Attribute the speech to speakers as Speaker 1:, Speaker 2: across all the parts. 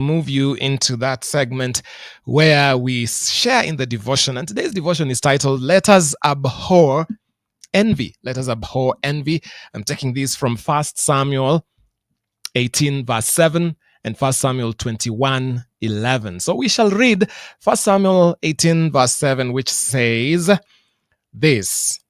Speaker 1: move you into that segment where we share in the devotion. And today's devotion is titled, Let Us Abhor Envy. Let Us Abhor Envy. I'm taking these from 1 Samuel 18, verse 7 and 1 Samuel 21, 11. So we shall read 1 Samuel 18, verse 7, which says this.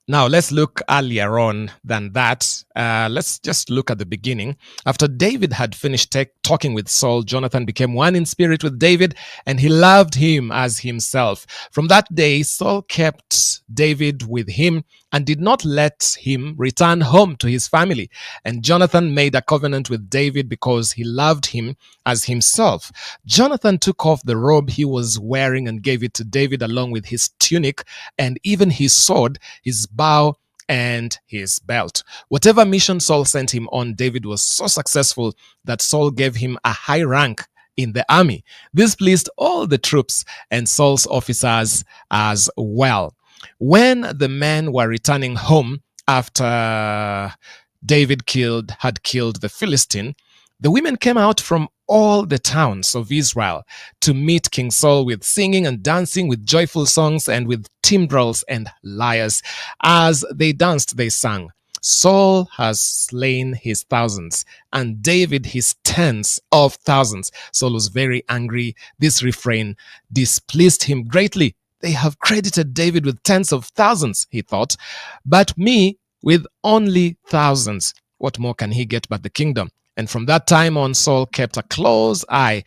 Speaker 1: Now, let's look earlier on than that. Let's just look at the beginning. After David had finished talking with Saul, Jonathan became one in spirit with David, and he loved him as himself. From that day, Saul kept David with him and did not let him return home to his family. And Jonathan made a covenant with David because he loved him as himself. Jonathan took off the robe he was wearing and gave it to David along with his tunic and even his sword, his bow, and his belt. Whatever mission Saul sent him on, David was so successful that Saul gave him a high rank in the army. This pleased all the troops and Saul's officers as well. When the men were returning home after David had killed the Philistine, the women came out from all the towns of Israel to meet King Saul with singing and dancing, with joyful songs and with timbrels and lyres. As they danced, they sang, Saul has slain his thousands and David his tens of thousands. Saul was very angry. This refrain displeased him greatly. They have credited David with tens of thousands, he thought, but me with only thousands. What more can he get but the kingdom? And from that time on, Saul kept a close eye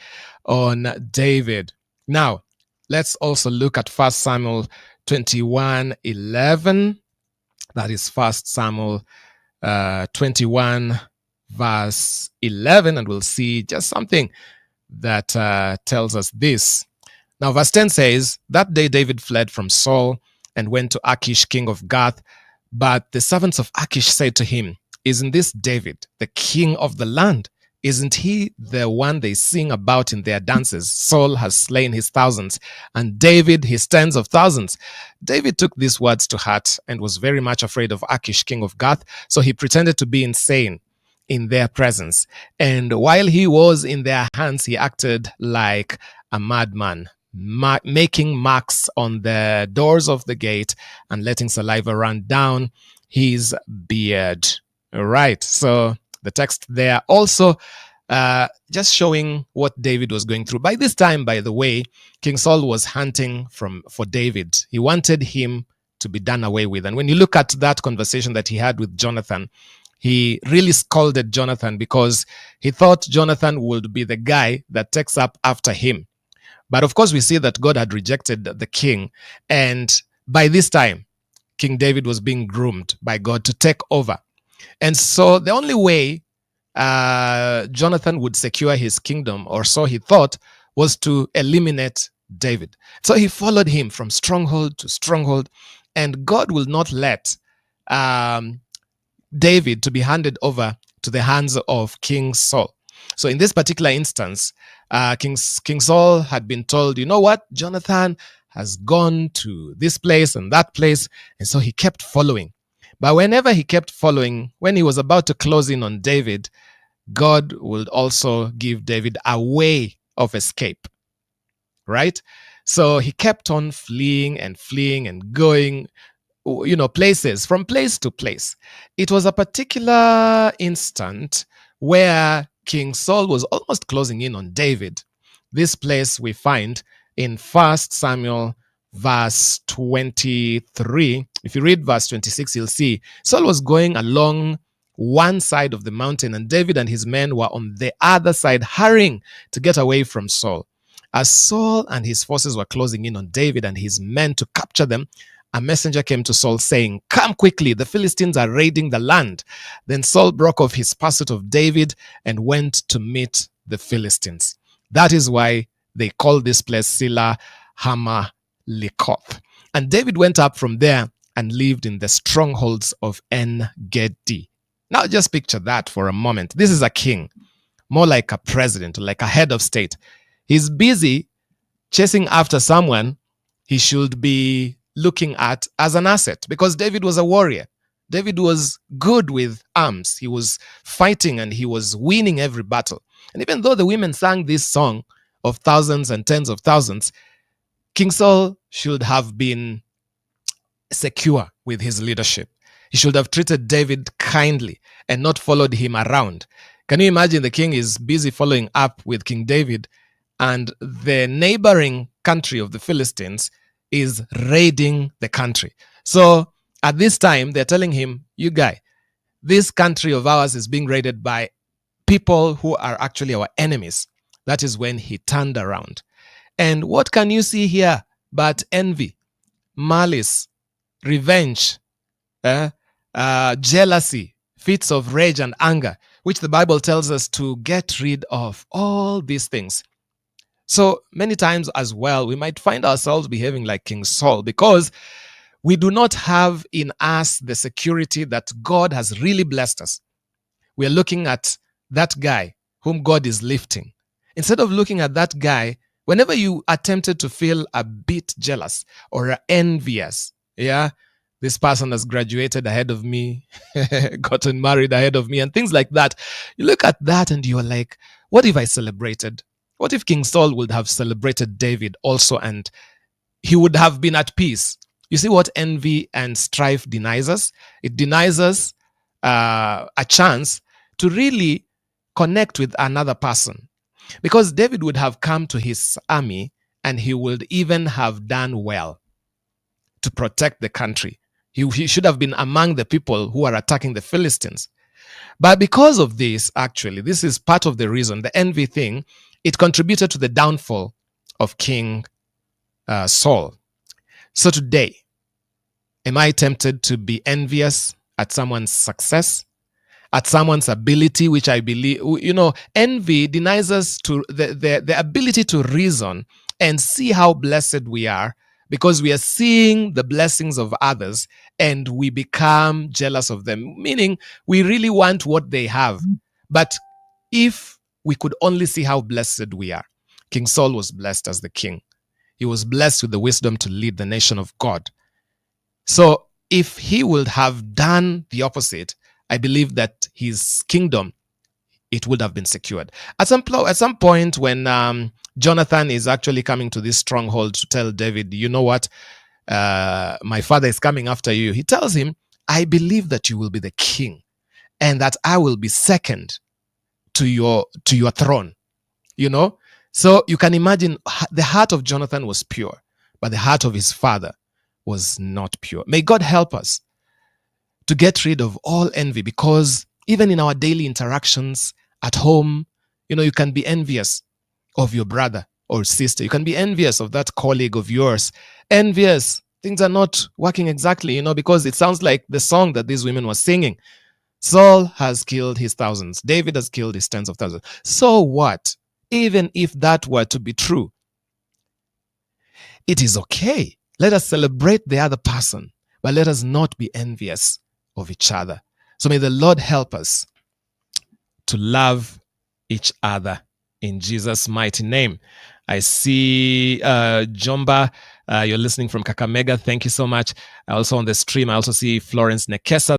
Speaker 1: on David. Now, let's also look at 1 Samuel 21:11. That is 1 Samuel 21, verse 11. And we'll see just something that tells us this. Now, verse 10 says, That day David fled from Saul and went to Achish, king of Gath. But the servants of Achish said to him, Isn't this David, the king of the land? Isn't he the one they sing about in their dances? Saul has slain his thousands, and David his tens of thousands. David took these words to heart and was very much afraid of Achish, king of Gath, so he pretended to be insane in their presence. And while he was in their hands, he acted like a madman, making marks on the doors of the gate and letting saliva run down his beard. All right, so the text there also just showing what David was going through. By this time, by the way, King Saul was hunting for David. He wanted him to be done away with. And when you look at that conversation that he had with Jonathan, he really scolded Jonathan because he thought Jonathan would be the guy that takes up after him. But of course, we see that God had rejected the king. And by this time, King David was being groomed by God to take over. And so the only way Jonathan would secure his kingdom, or so he thought, was to eliminate David. So he followed him from stronghold to stronghold, and God will not let David to be handed over to the hands of King Saul. So in this particular instance, King Saul had been told, you know what, Jonathan has gone to this place and that place, and so he kept following. But whenever he kept following, when he was about to close in on David, God would also give David a way of escape, right? So he kept on fleeing and going, places, from place to place. It was a particular instant where King Saul was almost closing in on David. This place we find in 1 Samuel verse 23. If you read verse 26, you'll see Saul was going along one side of the mountain, and David and his men were on the other side, hurrying to get away from Saul. As Saul and his forces were closing in on David and his men to capture them, a messenger came to Saul saying, Come quickly, the Philistines are raiding the land. Then Saul broke off his pursuit of David and went to meet the Philistines. That is why they call this place Sila Hamahlikoth. And David went up from there and lived in the strongholds of En-Gedi. Now just picture that for a moment. This is a king, more like a president, like a head of state. He's busy chasing after someone he should be looking at as an asset, because David was a warrior. David was good with arms. He was fighting and he was winning every battle. And even though the women sang this song of thousands and tens of thousands, King Saul should have been secure with his leadership. He should have treated David kindly and not followed him around. Can you imagine the king is busy following up with King David, and the neighboring country of the Philistines is raiding the country? So at this time, they're telling him, you guy, this country of ours is being raided by people who are actually our enemies. That is when he turned around. And what can you see here but envy, malice, revenge, jealousy, fits of rage and anger, which the Bible tells us to get rid of all these things. So many times as well, we might find ourselves behaving like King Saul because we do not have in us the security that God has really blessed us. We are looking at that guy whom God is lifting. Instead of looking at that guy, whenever you are tempted to feel a bit jealous or envious, this person has graduated ahead of me, gotten married ahead of me, and things like that. You look at that and you're like, what if I celebrated? What if King Saul would have celebrated David also and he would have been at peace? You see what envy and strife denies us? It denies us a chance to really connect with another person. Because David would have come to his army and he would even have done well to protect the country. He should have been among the people who are attacking the Philistines. But because of this, actually, this is part of the reason, the envy thing, it contributed to the downfall of King Saul. So today, am I tempted to be envious at someone's success, at someone's ability, which I believe, envy denies us to the ability to reason and see how blessed we are, because we are seeing the blessings of others and we become jealous of them, meaning we really want what they have. But if we could only see how blessed we are. King Saul was blessed as the king. He was blessed with the wisdom to lead the nation of God. So if he would have done the opposite, I believe that his kingdom, it would have been secured. At some point when Jonathan is actually coming to this stronghold to tell David, you know what, my father is coming after you. He tells him, I believe that you will be the king and that I will be second to your throne. So you can imagine the heart of Jonathan was pure, but the heart of his father was not pure. May God help us to get rid of all envy, because even in our daily interactions at home, you can be envious of your brother or sister. You can be envious of that colleague of yours. Envious. Things are not working exactly, because it sounds like the song that these women were singing. Saul has killed his thousands. David has killed his tens of thousands. So what? Even if that were to be true, it is okay. Let us celebrate the other person, but let us not be envious of each other. So may the Lord help us to love each other in Jesus' mighty name. I see Jomba, you're listening from Kakamega. Thank you so much. Also on the stream, I also see Florence Nekesa.